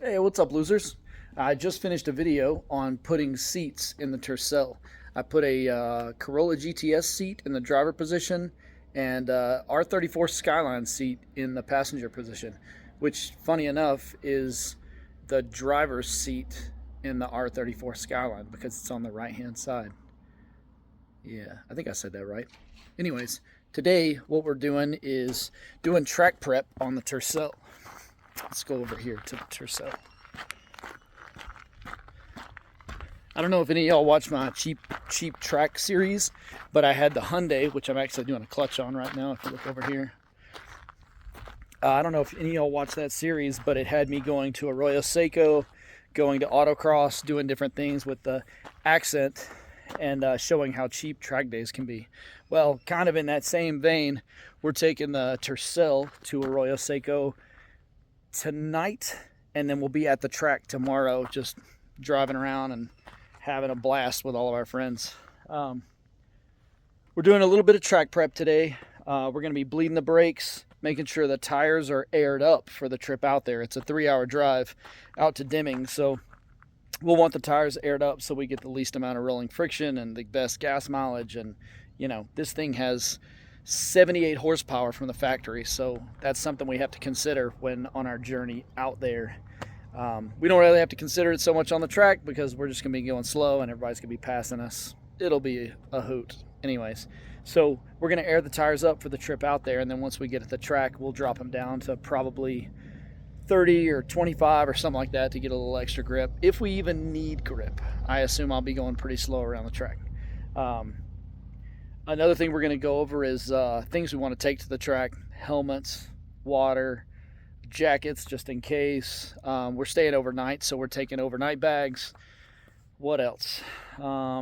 Hey, what's up, losers? I just finished a video on putting seats in the Tercel. I put a Corolla GTS seat in the driver position and R34 Skyline seat in the passenger position, which, funny enough, is the driver's seat in the R34 Skyline because it's on the right-hand side. Yeah, I think I said that right. Anyways, today what we're doing is doing track prep on the Tercel. Let's go over here to the Tercel. I don't know if any of y'all watch my cheap track series, but I had the Hyundai, which I'm actually doing a clutch on right now if you look over here. I don't know if any of y'all watch that series, but it had me going to Arroyo Seco, going to autocross, doing different things with the accent, and showing how cheap track days can be. Well, kind of in that same vein, we're taking the Tercel to Arroyo Seco tonight, and then we'll be at the track tomorrow, just driving around and having a blast with all of our friends. We're doing a little bit of track prep today. We're going to be bleeding the brakes, making sure the tires are aired up for the trip out there. It's a 3-hour drive out to Deming, so we'll want the tires aired up so we get the least amount of rolling friction and the best gas mileage. And you know, this thing has 78 horsepower from the factory, so that's something we have to consider when on our journey out there. We don't really have to consider it so much on the track because we're just going to be going slow and everybody's going to be passing us. It'll be a hoot. Anyways, so we're going to air the tires up for the trip out there, and then once we get at the track, we'll drop them down to probably 30 or 25 or something like that to get a little extra grip, if we even need grip. I assume I'll be going pretty slow around the track. Another thing we're going to go over is things we want to take to the track: helmets, water, jackets just in case. We're staying overnight, so we're taking overnight bags. What else? I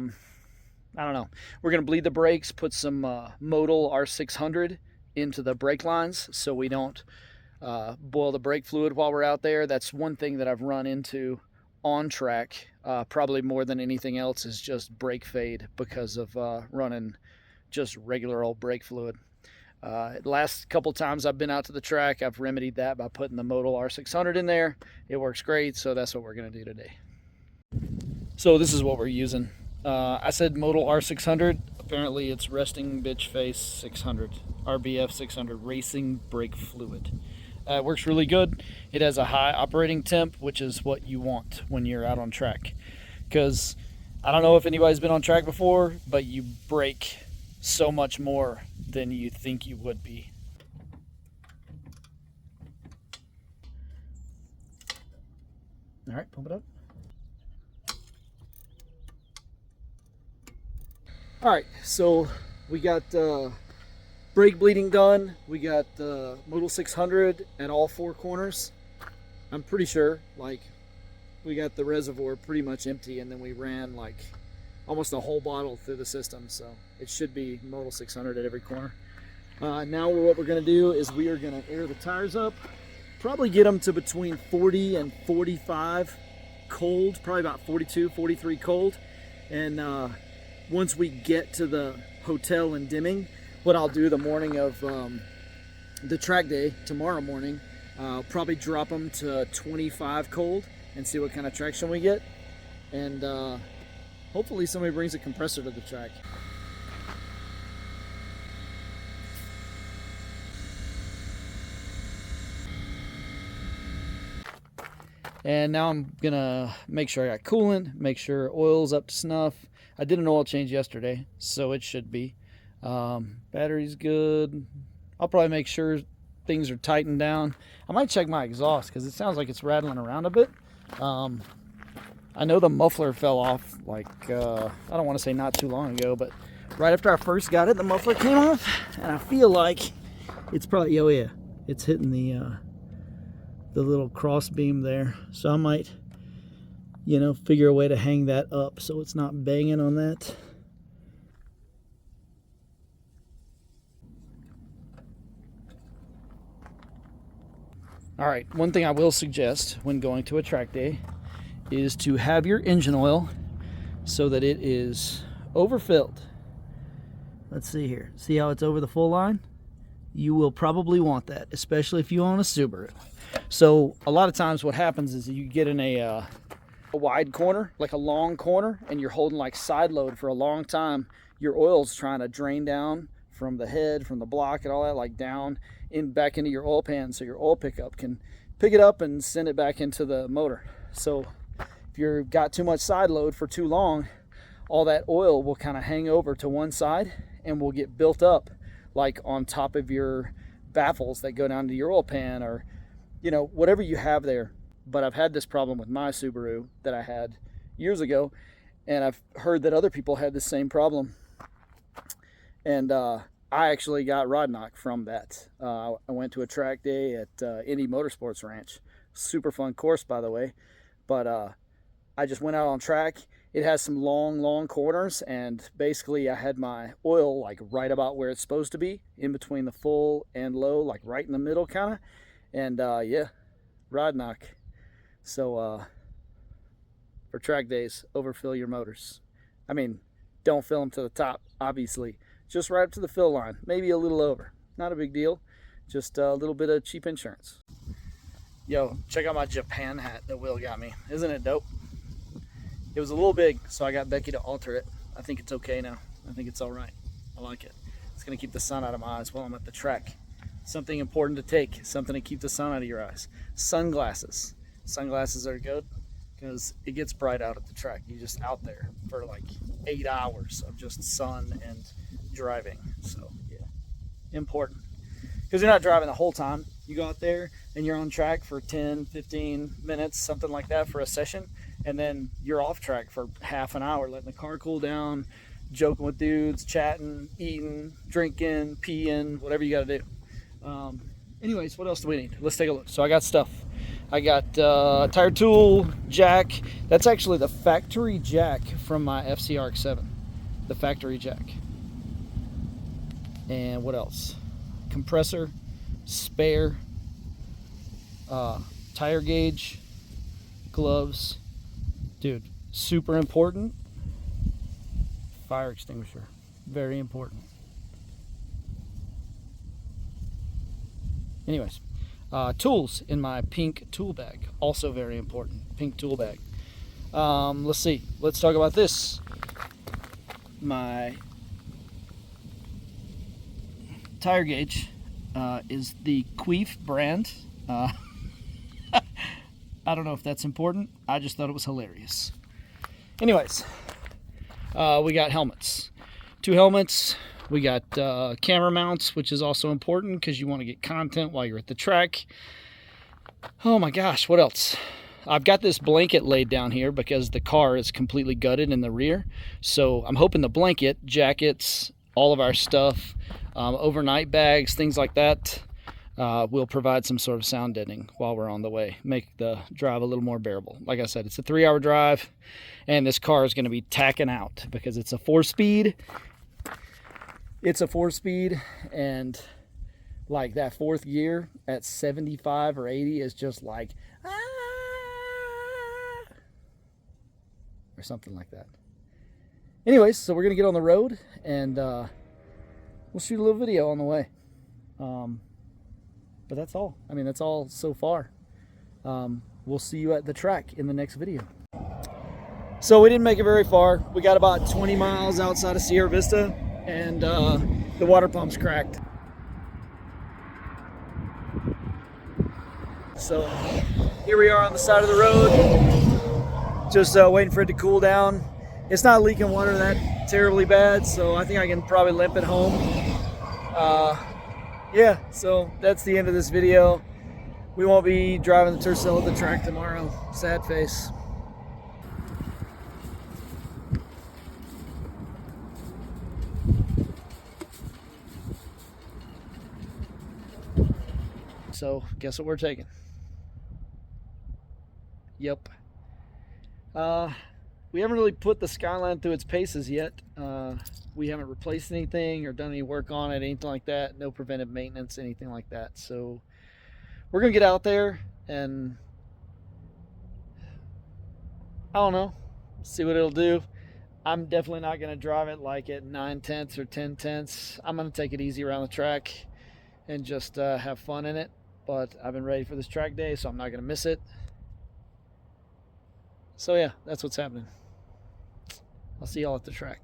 don't know. We're going to bleed the brakes, put some Modal R600 into the brake lines so we don't boil the brake fluid while we're out there. That's one thing that I've run into on track, probably more than anything else, is just brake fade because of running just regular old brake fluid. Last couple times I've been out to the track, I've remedied that by putting the Modal R600 in there. It works great, so that's what we're going to do today. So this is what we're using. I said Modal R600. Apparently it's Resting Bitch Face 600, RBF 600 Racing Brake Fluid. It works really good. It has a high operating temp, which is what you want when you're out on track. Because I don't know if anybody's been on track before, but you brake so much more than you think you would be. All right, pump it up. All right, so we got brake bleeding done. We got the Modal 600 at all 4 corners. I'm pretty sure, like, we got the reservoir pretty much empty, and then we ran like almost a whole bottle through the system, so it should be Modal 600 at every corner. Now what we're going to do is we are going to air the tires up, probably get them to between 40 and 45 cold, probably about 42, 43 cold. And once we get to the hotel in Deming, what I'll do the morning of the track day, tomorrow morning, I'll probably drop them to 25 cold and see what kind of traction we get. And hopefully somebody brings a compressor to the track. And now I'm gonna make sure I got coolant, make sure oil's up to snuff. I did an oil change yesterday, so it should be. Battery's good. I'll probably make sure things are tightened down. I might check my exhaust because it sounds like it's rattling around a bit. I know the muffler fell off, like, I don't want to say not too long ago, but right after I first got it, the muffler came off, and I feel like it's probably, oh yeah, it's hitting the little cross beam there. So I might, you know, figure a way to hang that up so it's not banging on that. All right, one thing I will suggest when going to a track day is to have your engine oil so that it is overfilled. Let's see here. See how it's over the full line? You will probably want that, especially if you own a Subaru. So a lot of times what happens is you get in a wide corner, like a long corner, and you're holding like side load for a long time. Your oil's trying to drain down from the head, from the block and all that, like down in back into your oil pan, so your oil pickup can pick it up and send it back into the motor. So if you've got too much side load for too long, all that oil will kind of hang over to one side and will get built up like on top of your baffles that go down to your oil pan, or whatever you have there. But I've had this problem with my Subaru that I had years ago, and I've heard that other people had the same problem. And I actually got rod knock from that. I went to a track day at Indy Motorsports Ranch. Super fun course, by the way. But I just went out on track. It has some long corners, and basically I had my oil like right about where it's supposed to be, in between the full and low, like right in the middle kind of. And yeah, rod knock. So for track days, overfill your motors. I mean, don't fill them to the top, obviously. Just right up to the fill line, maybe a little over. Not a big deal, just a little bit of cheap insurance. Yo, check out my Japan hat that Will got me. Isn't it dope? It was a little big, so I got Becky to alter it. I think it's okay now. I think it's all right. I like it. It's gonna keep the sun out of my eyes while I'm at the track. Something important to take, something to keep the sun out of your eyes. Sunglasses. Sunglasses are good because it gets bright out at the track. You're just out there for like 8 hours of just sun and driving. So yeah, important. Because you're not driving the whole time. You go out there and you're on track for 10, 15 minutes, something like that for a session. And then you're off track for half an hour, letting the car cool down, joking with dudes, chatting, eating, drinking, peeing, whatever you got to do. Anyways, what else do we need? Let's take a look. So I got stuff. I got tire tool, jack. That's actually the factory jack from my FCRX7. The factory jack. And what else? Compressor, spare, tire gauge, gloves. Dude, super important. Fire extinguisher, very important. Anyways, tools in my pink tool bag, also very important. Pink tool bag. Let's see. Let's talk about this. My tire gauge is the Queef brand. I don't know if that's important. I just thought it was hilarious. Anyways, we got helmets. 2 helmets. We got camera mounts, which is also important because you want to get content while you're at the track. Oh my gosh, what else? I've got this blanket laid down here because the car is completely gutted in the rear. So I'm hoping the blanket, jackets, all of our stuff, overnight bags, things like that, will provide some sort of sound deadening while we're on the way. Make the drive a little more bearable. Like I said, it's a 3-hour drive, and this car is going to be tacking out because it's a 4-speed. It's a 4-speed, and like that 4th gear at 75 or 80 is just like or something like that. Anyways, so we're gonna get on the road, and we'll shoot a little video on the way. But that's all. I mean, that's all so far. We'll see you at the track in the next video. So we didn't make it very far. We got about 20 miles outside of Sierra Vista, and the water pump's cracked. So here we are on the side of the road, just waiting for it to cool down. It's not leaking water that terribly bad, so I think I can probably limp it home. Yeah, so that's the end of this video. We won't be driving the Tercel at the track tomorrow. Sad face. So, guess what we're taking? Yep. We haven't really put the Skyline through its paces yet. We haven't replaced anything or done any work on it, anything like that. No preventive maintenance, anything like that. So we're gonna get out there and I don't know, see what it'll do. I'm definitely not gonna drive it like at 9/10 or 10/10. I'm gonna take it easy around the track and just have fun in it. But I've been ready for this track day, so I'm not going to miss it. So yeah, that's what's happening. I'll see y'all at the track.